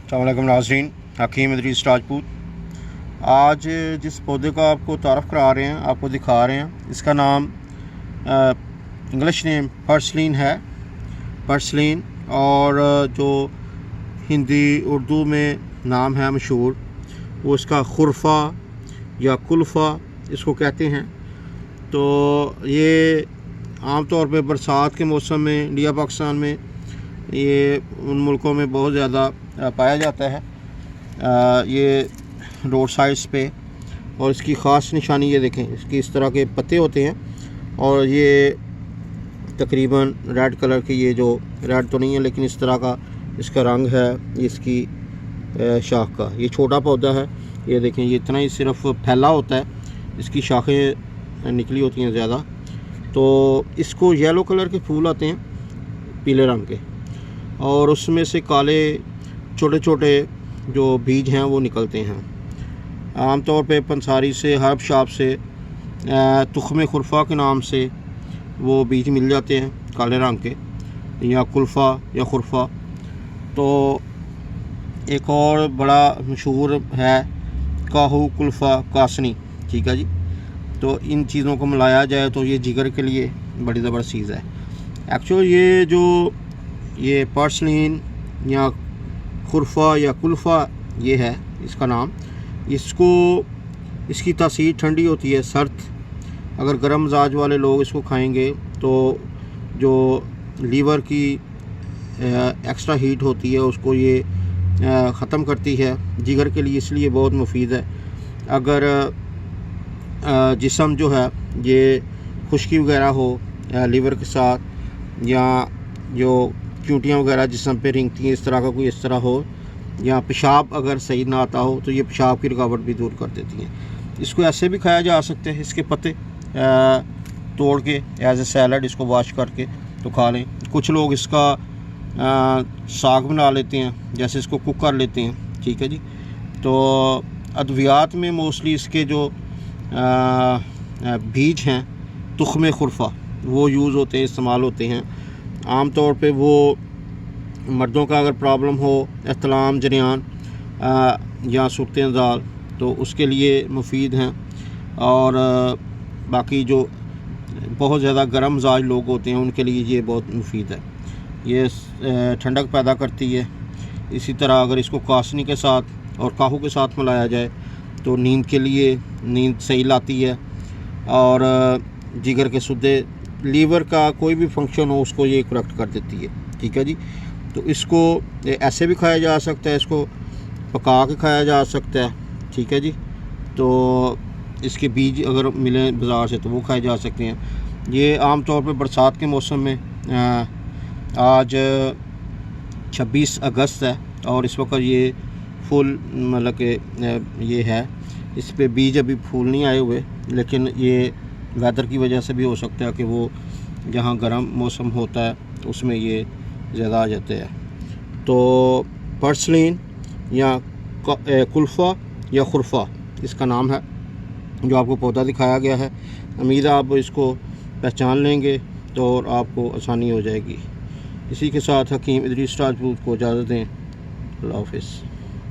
अस्सलाम वालेकुम नाज़रीन, हकीम इदरीस राजपूत। आज जिस पौधे का आपको तारफ़ करा रहे हैं, आपको दिखा रहे हैं, इसका नाम इंग्लिश नेम पर्सलीन है। पर्सलीन और जो हिंदी उर्दू में नाम है मशहूर, वो इसका खुरफा या कुल्फ़ा इसको कहते हैं। तो ये आम तौर पे बरसात के मौसम में इंडिया पाकिस्तान में ये उन मुल्कों में बहुत ज़्यादा पाया जाता है। ये रोड साइड्स पे, और इसकी ख़ास निशानी ये देखें, इसकी इस तरह के पत्ते होते हैं और ये तकरीबन रेड कलर के, ये जो रेड तो नहीं है लेकिन इस तरह का इसका रंग है इसकी शाख का। ये छोटा पौधा है, ये देखें, ये इतना ही सिर्फ फैला होता है, इसकी शाखें निकली होती हैं ज़्यादा। तो इसको येलो कलर के फूल आते हैं पीले रंग के, और उसमें से काले छोटे छोटे जो बीज हैं वो निकलते हैं। आमतौर पे पंसारी से, हर्ब शॉप से, तुख्मे खुरफा के नाम से वो बीज मिल जाते हैं काले रंग के, या कुल्फ़ा या खुरफा। तो एक और बड़ा मशहूर है काहू कुल्फ़ा कासनी, ठीक है जी। तो इन चीज़ों को मिलाया जाए तो ये जिगर के लिए बड़ी ज़बरदस्त चीज़ है। एक्चुअल ये जो ये पर्सलीन या खुरफा या कुल्फ़ा ये है इसका नाम, इसकी तासीर ठंडी होती है, सर्द। अगर गर्म मिजाज वाले लोग इसको खाएंगे तो जो लीवर की एक्स्ट्रा हीट होती है उसको ये ख़त्म करती है, जिगर के लिए इसलिए बहुत मुफीद है। अगर जिस्म जो है ये खुश्की वगैरह हो लीवर के साथ, या जो चूंटियाँ वगैरह जिस्म पे रेंगती हैं, इस तरह का कोई इस तरह हो, या पेशाब अगर सही ना आता हो तो ये पेशाब की रुकावट भी दूर कर देती हैं। इसको ऐसे भी खाया जा सकते हैं, इसके पत्ते तोड़ के एज ए सैलड इसको वॉश करके तो खा लें। कुछ लोग इसका साग बना लेते हैं, जैसे इसको कुक कर लेते हैं, ठीक है जी। तो अद्वियात में मोस्टली इसके जो बीज हैं तुख्मे खुरफा वो यूज़ होते हैं, इस्तेमाल होते हैं। आम तौर पे वो मर्दों का अगर प्रॉब्लम हो, एहतलाम जरियान या सूरत नज़ाल, तो उसके लिए मुफीद हैं। और बाकी जो बहुत ज़्यादा गर्म मिजाज लोग होते हैं उनके लिए ये बहुत मुफीद है, ये ठंडक पैदा करती है। इसी तरह अगर इसको कासनी के साथ और काहू के साथ मिलाया जाए तो नींद के लिए नींद सही लाती है, और जिगर के सुद्दे, लीवर का कोई भी फंक्शन हो उसको ये करेक्ट कर देती है, ठीक है जी। तो इसको ऐसे भी खाया जा सकता है, इसको पका के खाया जा सकता है, ठीक है जी। तो इसके बीज अगर मिले बाज़ार से तो वो खाए जा सकते हैं। ये आम तौर पे बरसात के मौसम में, आज 26 अगस्त है और इस वक्त ये फूल मतलब कि ये है, इस पे बीज अभी फूल नहीं आए हुए, लेकिन ये वेदर की वजह से भी हो सकता है कि वो जहाँ गर्म मौसम होता है उसमें ये ज़्यादा आ जाते हैं। तो पर्सलीन या कुल्फ़ा या खुरफा इसका नाम है जो आपको पौधा दिखाया गया है। उम्मीद है आप इसको पहचान लेंगे तो और आपको आसानी हो जाएगी। इसी के साथ हकीम इदरीस राजपूत को इजाज़त दें। अल्लाह हाफ़िज़।